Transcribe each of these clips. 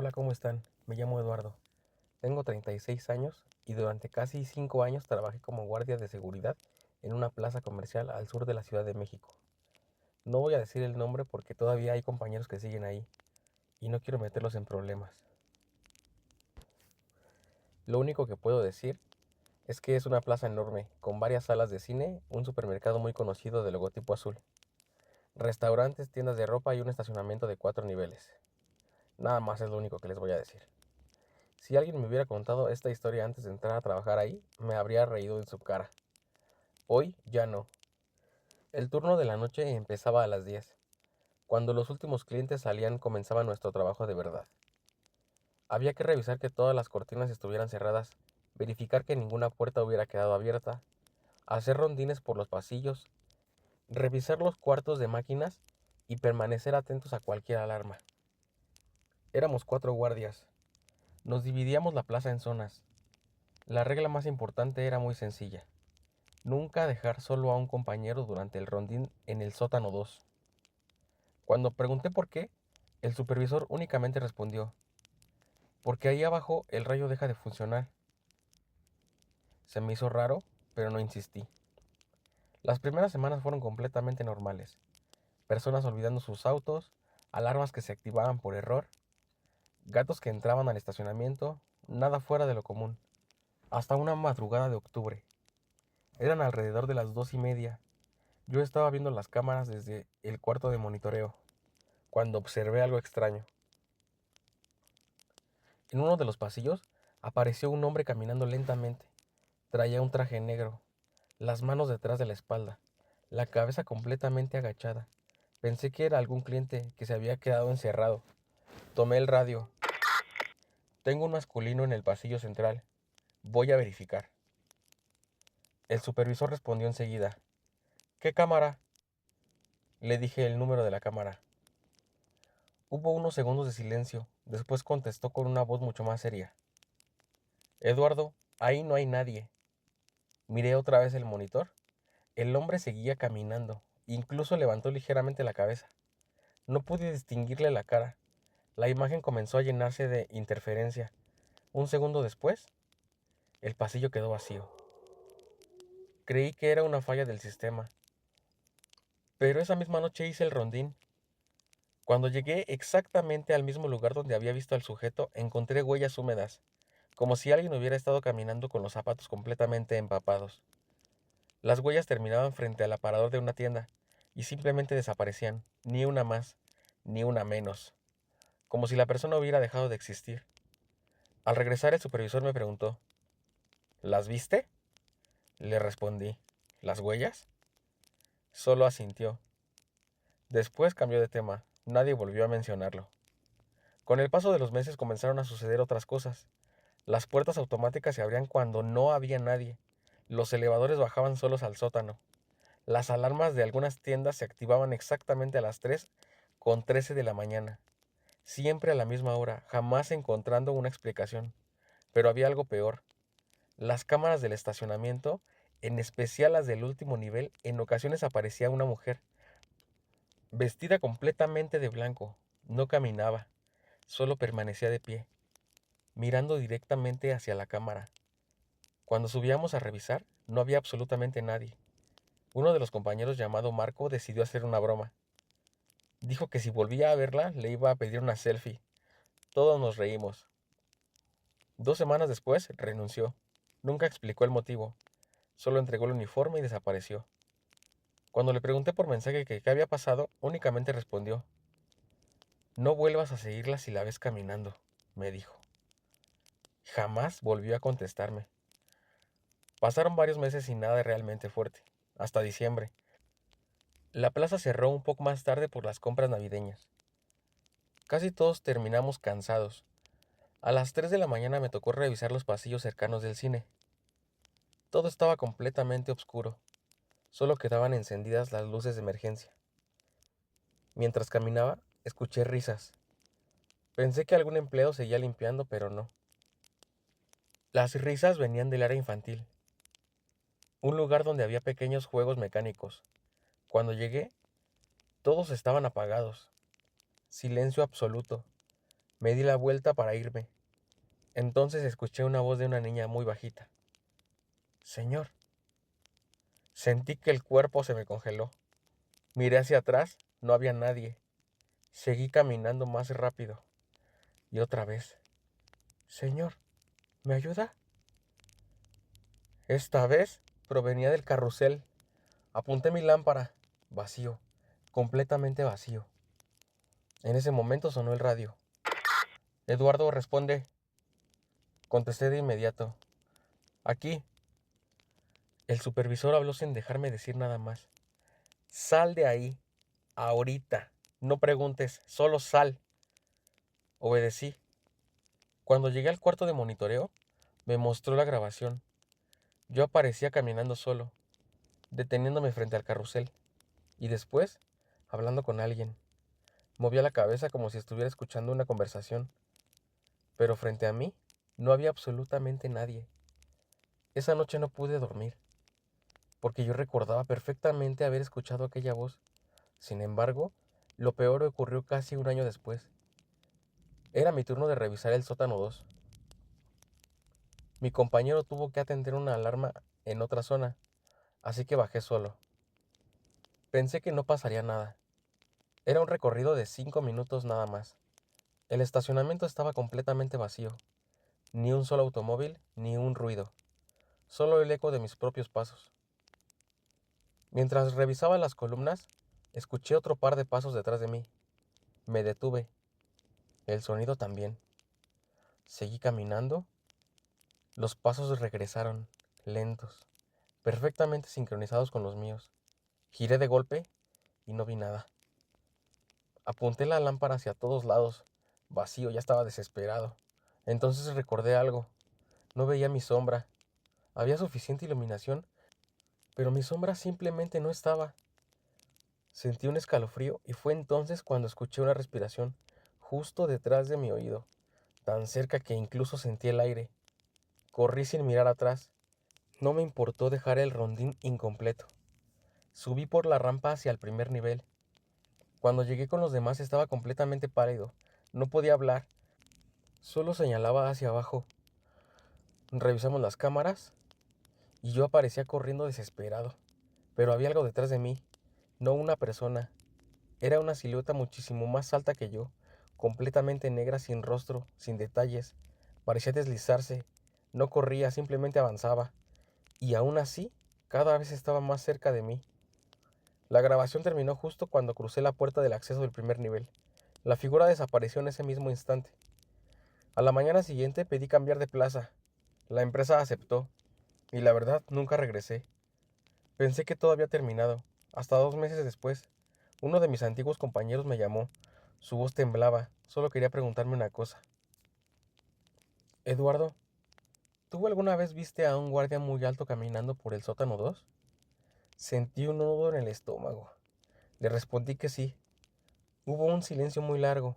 Hola, ¿cómo están? Me llamo Eduardo. Tengo 36 años y durante casi 5 años trabajé como guardia de seguridad en una plaza comercial al sur de la Ciudad de México. No voy a decir el nombre porque todavía hay compañeros que siguen ahí y no quiero meterlos en problemas. Lo único que puedo decir es que es una plaza enorme, con varias salas de cine, un supermercado muy conocido de logotipo azul, restaurantes, tiendas de ropa y un estacionamiento de 4 niveles. Nada más es lo único que les voy a decir. Si alguien me hubiera contado esta historia antes de entrar a trabajar ahí, me habría reído en su cara. Hoy ya no. El turno de la noche empezaba a las 10. Cuando los últimos clientes salían comenzaba nuestro trabajo de verdad. Había que revisar que todas las cortinas estuvieran cerradas, verificar que ninguna puerta hubiera quedado abierta, hacer rondines por los pasillos, revisar los cuartos de máquinas y permanecer atentos a cualquier alarma. Éramos 4 guardias. Nos dividíamos la plaza en zonas. La regla más importante era muy sencilla. Nunca dejar solo a un compañero durante el rondín en el sótano 2. Cuando pregunté por qué, el supervisor únicamente respondió, porque ahí abajo el rayo deja de funcionar. Se me hizo raro, pero no insistí. Las primeras semanas fueron completamente normales. Personas olvidando sus autos, alarmas que se activaban por error, gatos que entraban al estacionamiento, nada fuera de lo común. Hasta una madrugada de octubre. Eran alrededor de las 2:30. Yo estaba viendo las cámaras desde el cuarto de monitoreo, cuando observé algo extraño. En uno de los pasillos apareció un hombre caminando lentamente. Traía un traje negro, las manos detrás de la espalda, la cabeza completamente agachada. Pensé que era algún cliente que se había quedado encerrado. Tomé el radio. Tengo un masculino en el pasillo central. Voy a verificar. El supervisor respondió enseguida. ¿Qué cámara? Le dije el número de la cámara. Hubo unos segundos de silencio. Después contestó con una voz mucho más seria. Eduardo, ahí no hay nadie. Miré otra vez el monitor. El hombre seguía caminando. Incluso levantó ligeramente la cabeza. No pude distinguirle la cara. La imagen comenzó a llenarse de interferencia. Un segundo después, el pasillo quedó vacío. Creí que era una falla del sistema. Pero esa misma noche hice el rondín. Cuando llegué exactamente al mismo lugar donde había visto al sujeto, encontré huellas húmedas, como si alguien hubiera estado caminando con los zapatos completamente empapados. Las huellas terminaban frente al aparador de una tienda y simplemente desaparecían, ni una más, ni una menos, como si la persona hubiera dejado de existir. Al regresar el supervisor me preguntó, ¿las viste? Le respondí, ¿las huellas? Solo asintió. Después cambió de tema, nadie volvió a mencionarlo. Con el paso de los meses comenzaron a suceder otras cosas. Las puertas automáticas se abrían cuando no había nadie. Los elevadores bajaban solos al sótano. Las alarmas de algunas tiendas se activaban exactamente a las 3:13 de la mañana. Siempre a la misma hora, jamás encontrando una explicación. Pero había algo peor. Las cámaras del estacionamiento, en especial las del último nivel, en ocasiones aparecía una mujer, vestida completamente de blanco. No caminaba, solo permanecía de pie, mirando directamente hacia la cámara. Cuando subíamos a revisar, no había absolutamente nadie. Uno de los compañeros llamado Marco decidió hacer una broma. Dijo que si volvía a verla, le iba a pedir una selfie. Todos nos reímos. 2 semanas después, renunció. Nunca explicó el motivo. Solo entregó el uniforme y desapareció. Cuando le pregunté por mensaje que qué había pasado, únicamente respondió, no vuelvas a seguirla si la ves caminando, me dijo. Jamás volvió a contestarme. Pasaron varios meses sin nada realmente fuerte, hasta diciembre. La plaza cerró un poco más tarde por las compras navideñas. Casi todos terminamos cansados. A las 3 de la mañana me tocó revisar los pasillos cercanos del cine. Todo estaba completamente oscuro. Solo quedaban encendidas las luces de emergencia. Mientras caminaba, escuché risas. Pensé que algún empleado seguía limpiando, pero no. Las risas venían del área infantil, un lugar donde había pequeños juegos mecánicos. Cuando llegué, todos estaban apagados. Silencio absoluto. Me di la vuelta para irme. Entonces escuché una voz de una niña muy bajita. Señor. Sentí que el cuerpo se me congeló. Miré hacia atrás, no había nadie. Seguí caminando más rápido. Y otra vez. Señor, ¿me ayuda? Esta vez provenía del carrusel. Apunté mi lámpara. Vacío. Completamente vacío. En ese momento sonó el radio. Eduardo, responde. Contesté de inmediato. Aquí. El supervisor habló sin dejarme decir nada más. Sal de ahí. Ahorita. No preguntes. Solo sal. Obedecí. Cuando llegué al cuarto de monitoreo, me mostró la grabación. Yo aparecía caminando solo, deteniéndome frente al carrusel, y después, hablando con alguien. Movía la cabeza como si estuviera escuchando una conversación, pero frente a mí no había absolutamente nadie. Esa noche no pude dormir, porque yo recordaba perfectamente haber escuchado aquella voz. Sin embargo, lo peor ocurrió casi un año después. Era mi turno de revisar el sótano 2. Mi compañero tuvo que atender una alarma en otra zona, así que bajé solo. Pensé que no pasaría nada. Era un recorrido de 5 minutos nada más. El estacionamiento estaba completamente vacío. Ni un solo automóvil, ni un ruido. Solo el eco de mis propios pasos. Mientras revisaba las columnas, escuché otro par de pasos detrás de mí. Me detuve. El sonido también. Seguí caminando. Los pasos regresaron, lentos, perfectamente sincronizados con los míos. Giré de golpe y no vi nada. Apunté la lámpara hacia todos lados. Vacío, ya estaba desesperado. Entonces recordé algo. No veía mi sombra. Había suficiente iluminación, pero mi sombra simplemente no estaba. Sentí un escalofrío y fue entonces cuando escuché una respiración justo detrás de mi oído, tan cerca que incluso sentí el aire. Corrí sin mirar atrás. No me importó dejar el rondín incompleto. Subí por la rampa hacia el primer nivel. Cuando llegué con los demás estaba completamente pálido. No podía hablar. Solo señalaba hacia abajo. Revisamos las cámaras y yo aparecía corriendo desesperado. Pero había algo detrás de mí, no una persona. Era una silueta muchísimo más alta que yo, completamente negra, sin rostro, sin detalles. Parecía deslizarse. No corría, simplemente avanzaba. Y aún así, cada vez estaba más cerca de mí. La grabación terminó justo cuando crucé la puerta del acceso del primer nivel. La figura desapareció en ese mismo instante. A la mañana siguiente pedí cambiar de plaza. La empresa aceptó, y la verdad nunca regresé. Pensé que todo había terminado. Hasta 2 meses después, uno de mis antiguos compañeros me llamó. Su voz temblaba. Solo quería preguntarme una cosa. Eduardo, ¿tú alguna vez viste a un guardia muy alto caminando por el sótano 2? Sentí un nudo en el estómago. Le respondí que sí. Hubo un silencio muy largo.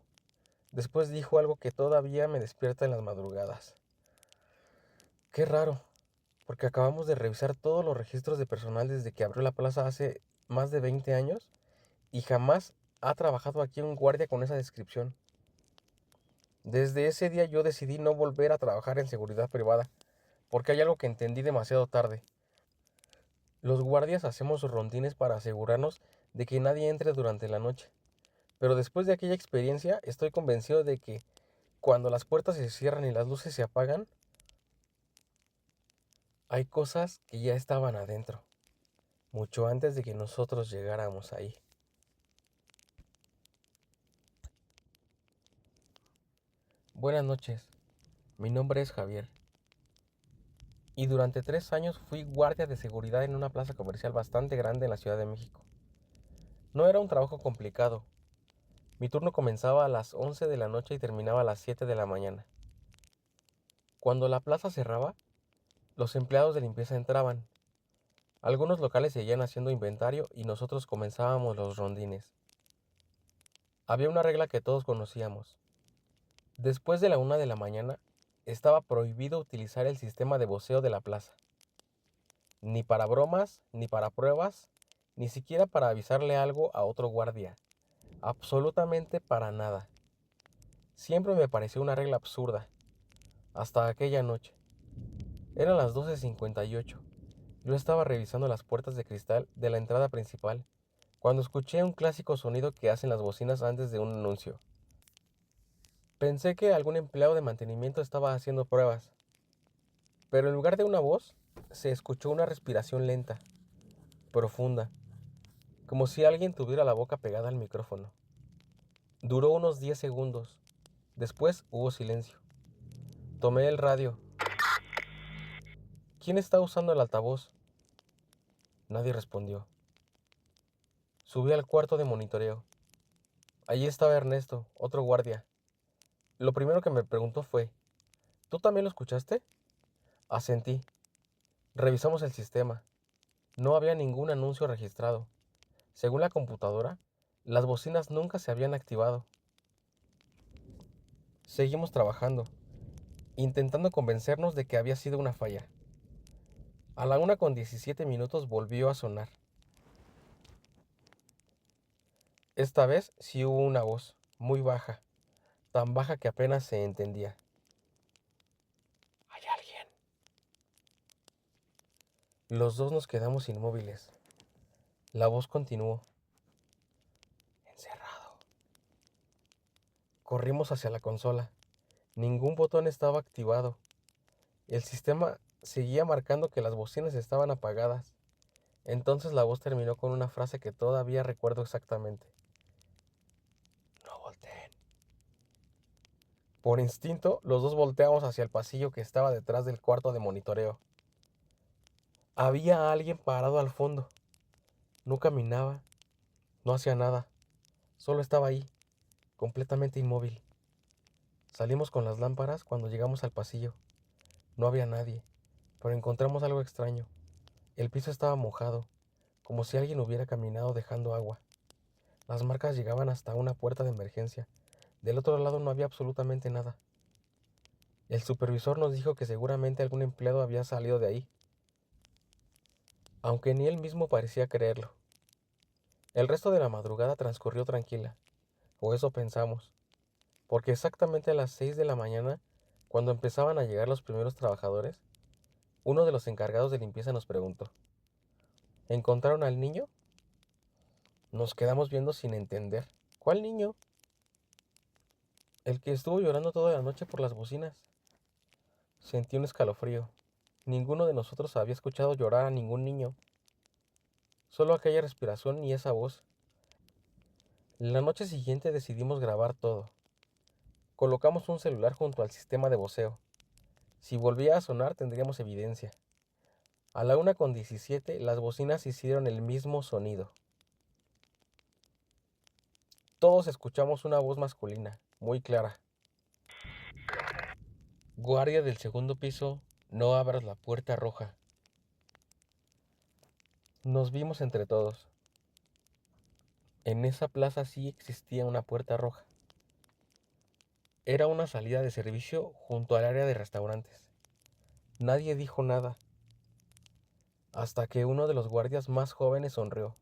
Después dijo algo que todavía me despierta en las madrugadas. Qué raro, porque acabamos de revisar todos los registros de personal desde que abrió la plaza hace más de 20 años y jamás ha trabajado aquí un guardia con esa descripción. Desde ese día yo decidí no volver a trabajar en seguridad privada, porque hay algo que entendí demasiado tarde. Los guardias hacemos rondines para asegurarnos de que nadie entre durante la noche. Pero después de aquella experiencia estoy convencido de que cuando las puertas se cierran y las luces se apagan, hay cosas que ya estaban adentro, mucho antes de que nosotros llegáramos ahí. Buenas noches, mi nombre es Javier y durante 3 años fui guardia de seguridad en una plaza comercial bastante grande en la Ciudad de México. No era un trabajo complicado. Mi turno comenzaba a las 11 de la noche y terminaba a las 7 de la mañana. Cuando la plaza cerraba, los empleados de limpieza entraban. Algunos locales seguían haciendo inventario y nosotros comenzábamos los rondines. Había una regla que todos conocíamos. Después de la 1 de la mañana, estaba prohibido utilizar el sistema de voceo de la plaza. Ni para bromas, ni para pruebas, ni siquiera para avisarle algo a otro guardia. Absolutamente para nada. Siempre me pareció una regla absurda, hasta aquella noche. Eran las 12:58. Yo estaba revisando las puertas de cristal de la entrada principal, cuando escuché un clásico sonido que hacen las bocinas antes de un anuncio. Pensé que algún empleado de mantenimiento estaba haciendo pruebas, pero en lugar de una voz, se escuchó una respiración lenta, profunda, como si alguien tuviera la boca pegada al micrófono. Duró unos 10 segundos. Después hubo silencio. Tomé el radio. ¿Quién está usando el altavoz? Nadie respondió. Subí al cuarto de monitoreo. Allí estaba Ernesto, otro guardia. Lo primero que me preguntó fue, ¿tú también lo escuchaste? Asentí. Revisamos el sistema. No había ningún anuncio registrado. Según la computadora, las bocinas nunca se habían activado. Seguimos trabajando, intentando convencernos de que había sido una falla. A la 1:17 volvió a sonar. Esta vez sí hubo una voz, muy baja, tan baja que apenas se entendía. ¿Hay alguien? Los dos nos quedamos inmóviles. La voz continuó. Encerrado. Corrimos hacia la consola. Ningún botón estaba activado. El sistema seguía marcando que las bocinas estaban apagadas. Entonces la voz terminó con una frase que todavía recuerdo exactamente. No volteen. Por instinto, los dos volteamos hacia el pasillo que estaba detrás del cuarto de monitoreo. Había alguien parado al fondo. No caminaba, no hacía nada. Solo estaba ahí, completamente inmóvil. Salimos con las lámparas cuando llegamos al pasillo. No había nadie, pero encontramos algo extraño. El piso estaba mojado, como si alguien hubiera caminado dejando agua. Las marcas llegaban hasta una puerta de emergencia. Del otro lado no había absolutamente nada. El supervisor nos dijo que seguramente algún empleado había salido de ahí, aunque ni él mismo parecía creerlo. El resto de la madrugada transcurrió tranquila, o eso pensamos, porque exactamente a las 6 de la mañana, cuando empezaban a llegar los primeros trabajadores, uno de los encargados de limpieza nos preguntó, ¿encontraron al niño? Nos quedamos viendo sin entender. ¿Cuál niño? El que estuvo llorando toda la noche por las bocinas. Sentí un escalofrío. Ninguno de nosotros había escuchado llorar a ningún niño. Solo aquella respiración y esa voz. La noche siguiente decidimos grabar todo. Colocamos un celular junto al sistema de voceo. Si volvía a sonar tendríamos evidencia. A la 1:17 las bocinas hicieron el mismo sonido. Todos escuchamos una voz masculina, muy clara. Guardia del segundo piso, no abras la puerta roja. Nos vimos entre todos. En esa plaza sí existía una puerta roja. Era una salida de servicio junto al área de restaurantes. Nadie dijo nada, hasta que uno de los guardias más jóvenes sonrió.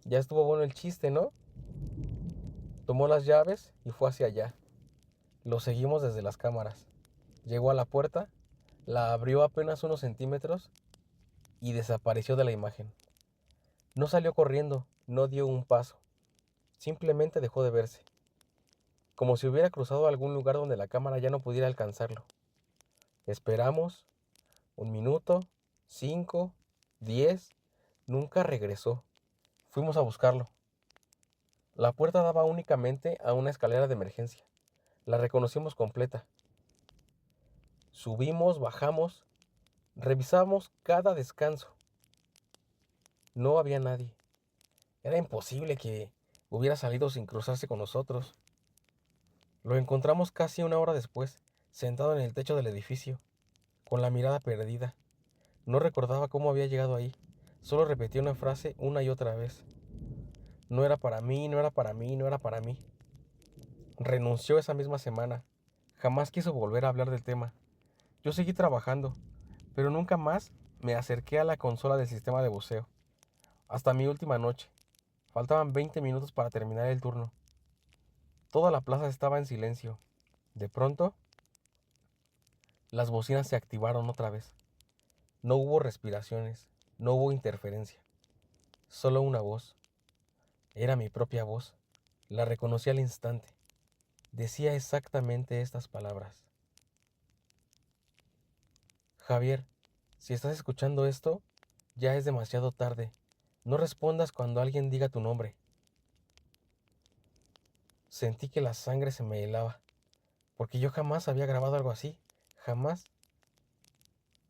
Ya estuvo bueno el chiste, ¿no? Tomó las llaves y fue hacia allá. Lo seguimos desde las cámaras. Llegó a la puerta, la abrió apenas unos centímetros y desapareció de la imagen. No salió corriendo, no dio un paso. Simplemente dejó de verse, como si hubiera cruzado a algún lugar donde la cámara ya no pudiera alcanzarlo. Esperamos, 1 minuto, 5, 10, nunca regresó. Fuimos a buscarlo. La puerta daba únicamente a una escalera de emergencia. La reconocimos completa. Subimos, bajamos, revisamos cada descanso. No había nadie. Era imposible que hubiera salido sin cruzarse con nosotros. Lo encontramos casi una hora después, sentado en el techo del edificio, con la mirada perdida. No recordaba cómo había llegado ahí. Solo repetía una frase una y otra vez. No era para mí, no era para mí, no era para mí. Renunció esa misma semana. Jamás quiso volver a hablar del tema. Yo seguí trabajando, pero nunca más me acerqué a la consola del sistema de voceo. Hasta mi última noche. Faltaban 20 minutos para terminar el turno. Toda la plaza estaba en silencio. De pronto, las bocinas se activaron otra vez. No hubo respiraciones, no hubo interferencia, solo una voz. Era mi propia voz. La reconocí al instante. Decía exactamente estas palabras. Javier, si estás escuchando esto, ya es demasiado tarde. No respondas cuando alguien diga tu nombre. Sentí que la sangre se me helaba, porque yo jamás había grabado algo así. Jamás.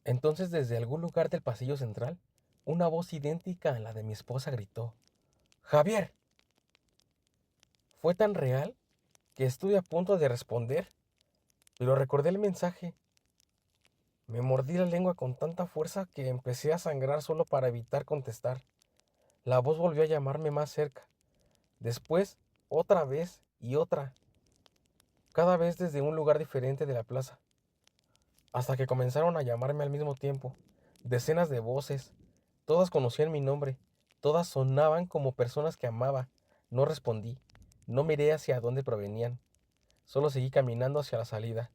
Entonces, desde algún lugar del pasillo central, una voz idéntica a la de mi esposa gritó: ¡Javier! Fue tan real que estuve a punto de responder, pero recordé el mensaje. Me mordí la lengua con tanta fuerza que empecé a sangrar solo para evitar contestar. La voz volvió a llamarme más cerca. Después, otra vez y otra, cada vez desde un lugar diferente de la plaza, hasta que comenzaron a llamarme al mismo tiempo. Decenas de voces, todas conocían mi nombre, todas sonaban como personas que amaba. No respondí, no miré hacia dónde provenían, solo seguí caminando hacia la salida.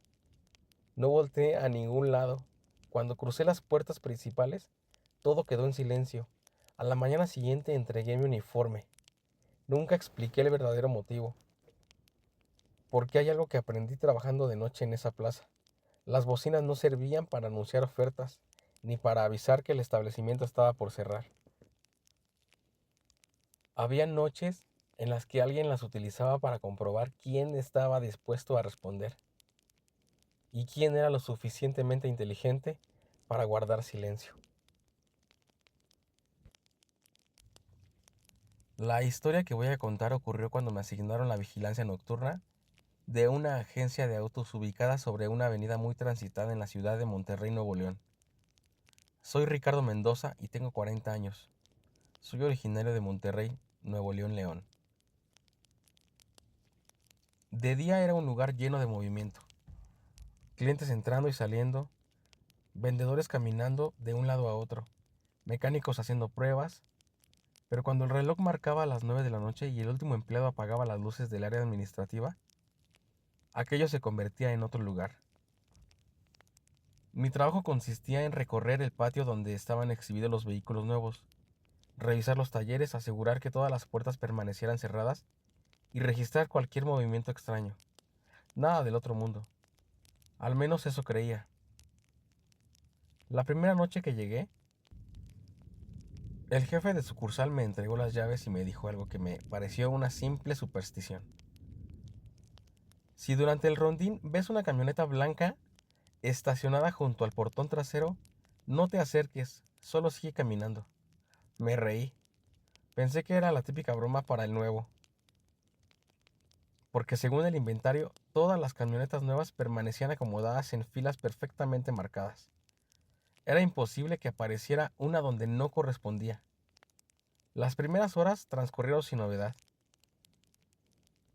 No volteé a ningún lado. Cuando crucé las puertas principales, todo quedó en silencio. A la mañana siguiente entregué mi uniforme. Nunca expliqué el verdadero motivo, porque hay algo que aprendí trabajando de noche en esa plaza. Las bocinas no servían para anunciar ofertas, ni para avisar que el establecimiento estaba por cerrar. Había noches en las que alguien las utilizaba para comprobar quién estaba dispuesto a responder y quién era lo suficientemente inteligente para guardar silencio. La historia que voy a contar ocurrió cuando me asignaron la vigilancia nocturna de una agencia de autos ubicada sobre una avenida muy transitada en la ciudad de Monterrey, Nuevo León. Soy Ricardo Mendoza y tengo 40 años. Soy originario de Monterrey, Nuevo León, León. De día era un lugar lleno de movimiento, clientes entrando y saliendo, vendedores caminando de un lado a otro, mecánicos haciendo pruebas, pero cuando el reloj marcaba las 9 de la noche y el último empleado apagaba las luces del área administrativa, aquello se convertía en otro lugar. Mi trabajo consistía en recorrer el patio donde estaban exhibidos los vehículos nuevos, revisar los talleres, asegurar que todas las puertas permanecieran cerradas y registrar cualquier movimiento extraño. Nada del otro mundo. Al menos eso creía. La primera noche que llegué, el jefe de sucursal me entregó las llaves y me dijo algo que me pareció una simple superstición. Si durante el rondín ves una camioneta blanca estacionada junto al portón trasero, no te acerques, solo sigue caminando. Me reí. Pensé que era la típica broma para el nuevo, porque según el inventario, todas las camionetas nuevas permanecían acomodadas en filas perfectamente marcadas. Era imposible que apareciera una donde no correspondía. Las primeras horas transcurrieron sin novedad.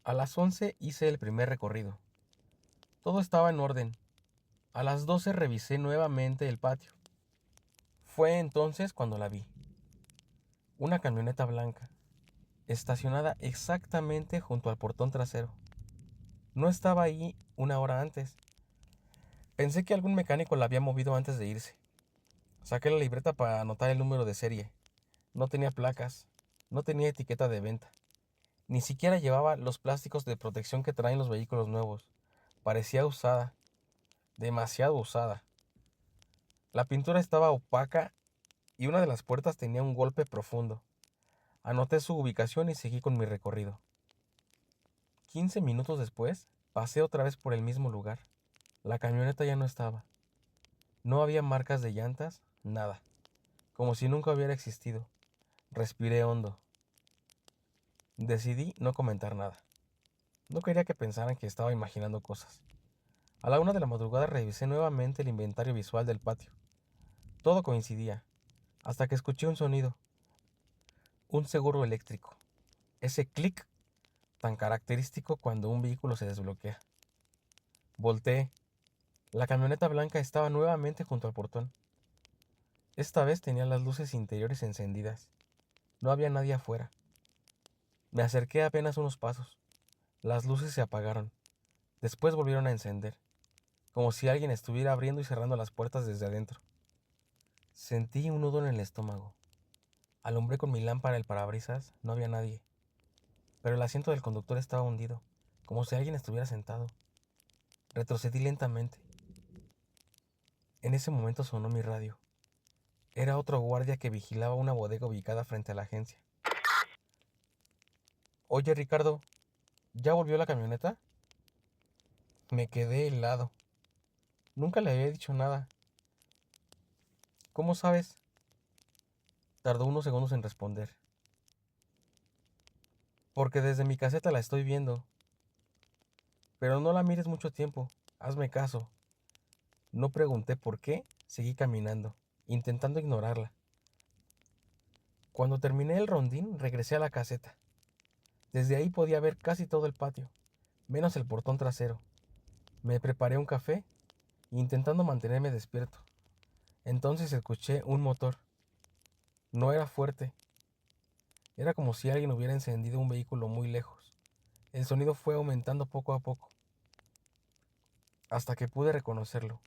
A las 11 hice el primer recorrido. Todo estaba en orden. A las 12 revisé nuevamente el patio. Fue entonces cuando la vi. Una camioneta blanca, estacionada exactamente junto al portón trasero. No estaba ahí una hora antes. Pensé que algún mecánico la había movido antes de irse. Saqué la libreta para anotar el número de serie. No tenía placas, no tenía etiqueta de venta. Ni siquiera llevaba los plásticos de protección que traen los vehículos nuevos. Parecía usada, demasiado usada. La pintura estaba opaca y una de las puertas tenía un golpe profundo. Anoté su ubicación y seguí con mi recorrido. 15 minutos después, pasé otra vez por el mismo lugar. La camioneta ya no estaba. No había marcas de llantas, nada. Como si nunca hubiera existido. Respiré hondo. Decidí no comentar nada. No quería que pensaran que estaba imaginando cosas. A la 1 de la madrugada revisé nuevamente el inventario visual del patio. Todo coincidía, hasta que escuché un sonido. Un seguro eléctrico. Ese clic tan característico cuando un vehículo se desbloquea. Volteé. La camioneta blanca estaba nuevamente junto al portón. Esta vez tenía las luces interiores encendidas. No había nadie afuera. Me acerqué apenas unos pasos. Las luces se apagaron. Después volvieron a encender, como si alguien estuviera abriendo y cerrando las puertas desde adentro. Sentí un nudo en el estómago. Alumbré con mi lámpara el parabrisas, no había nadie, pero el asiento del conductor estaba hundido, como si alguien estuviera sentado. Retrocedí lentamente. En ese momento sonó mi radio. Era otro guardia que vigilaba una bodega ubicada frente a la agencia. Oye, Ricardo, ¿ya volvió la camioneta? Me quedé helado. Nunca le había dicho nada. ¿Cómo sabes? Tardó unos segundos en responder. Porque desde mi caseta la estoy viendo. Pero no la mires mucho tiempo. Hazme caso. No pregunté por qué, seguí caminando, intentando ignorarla. Cuando terminé el rondín, regresé a la caseta. Desde ahí podía ver casi todo el patio, menos el portón trasero. Me preparé un café, intentando mantenerme despierto. Entonces escuché un motor. No era fuerte. Era como si alguien hubiera encendido un vehículo muy lejos. El sonido fue aumentando poco a poco, hasta que pude reconocerlo.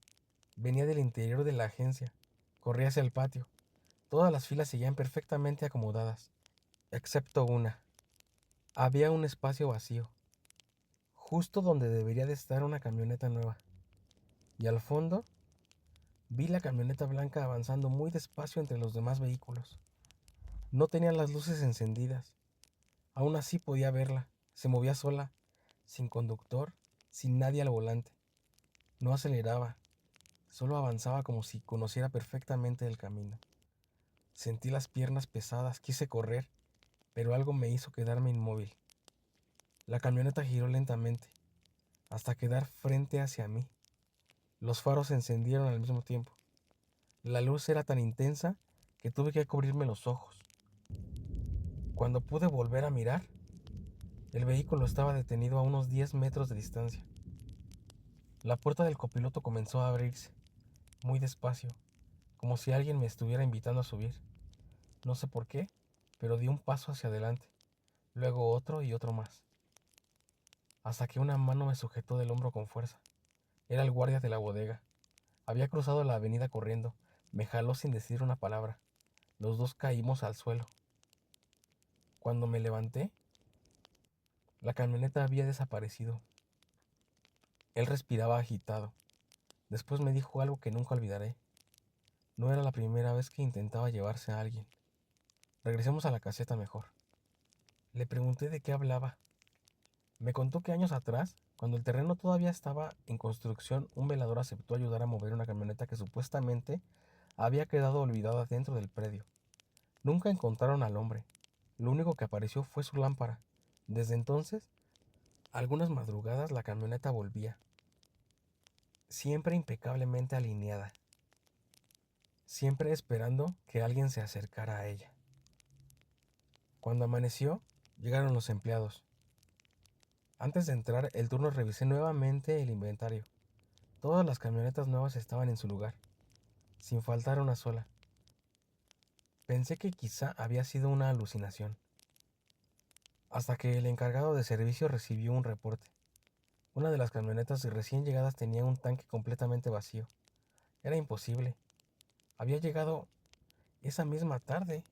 Venía del interior de la agencia. Corrí hacia el patio. Todas las filas seguían perfectamente acomodadas, excepto una. Había un espacio vacío, justo donde debería de estar una camioneta nueva. Y al fondo, vi la camioneta blanca avanzando muy despacio entre los demás vehículos. No tenía las luces encendidas. Aún así podía verla. Se movía sola, sin conductor, sin nadie al volante. No aceleraba, solo avanzaba como si conociera perfectamente el camino. Sentí las piernas pesadas, quise correr, pero algo me hizo quedarme inmóvil. La camioneta giró lentamente, hasta quedar frente hacia mí. Los faros se encendieron al mismo tiempo. La luz era tan intensa que tuve que cubrirme los ojos. Cuando pude volver a mirar, el vehículo estaba detenido a unos 10 metros de distancia. La puerta del copiloto comenzó a abrirse, muy despacio, como si alguien me estuviera invitando a subir. No sé por qué, pero di un paso hacia adelante, luego otro y otro más, hasta que una mano me sujetó del hombro con fuerza. Era el guardia de la bodega. Había cruzado la avenida corriendo. Me jaló sin decir una palabra. Los dos caímos al suelo. Cuando me levanté, la camioneta había desaparecido. Él respiraba agitado. Después me dijo algo que nunca olvidaré. No era la primera vez que intentaba llevarse a alguien. Regresemos a la caseta mejor. Le pregunté de qué hablaba. Me contó que años atrás, cuando el terreno todavía estaba en construcción, un velador aceptó ayudar a mover una camioneta que supuestamente había quedado olvidada dentro del predio. Nunca encontraron al hombre. Lo único que apareció fue su lámpara. Desde entonces, algunas madrugadas la camioneta volvía, siempre impecablemente alineada, siempre esperando que alguien se acercara a ella. Cuando amaneció, llegaron los empleados. Antes de entrar el turno revisé nuevamente el inventario. Todas las camionetas nuevas estaban en su lugar, sin faltar una sola. Pensé que quizá había sido una alucinación, hasta que el encargado de servicio recibió un reporte. Una de las camionetas recién llegadas tenía un tanque completamente vacío. Era imposible. Había llegado esa misma tarde.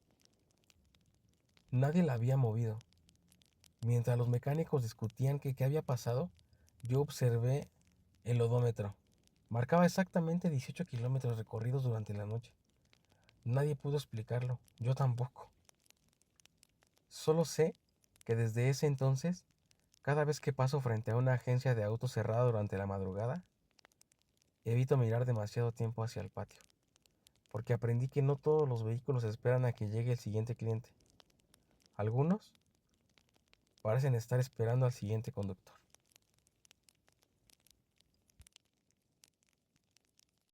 Nadie la había movido. Mientras los mecánicos discutían qué había pasado, yo observé el odómetro. Marcaba exactamente 18 kilómetros recorridos durante la noche. Nadie pudo explicarlo, yo tampoco. Solo sé que desde ese entonces, cada vez que paso frente a una agencia de autos cerrada durante la madrugada, evito mirar demasiado tiempo hacia el patio, porque aprendí que no todos los vehículos esperan a que llegue el siguiente cliente. Algunos parecen estar esperando al siguiente conductor.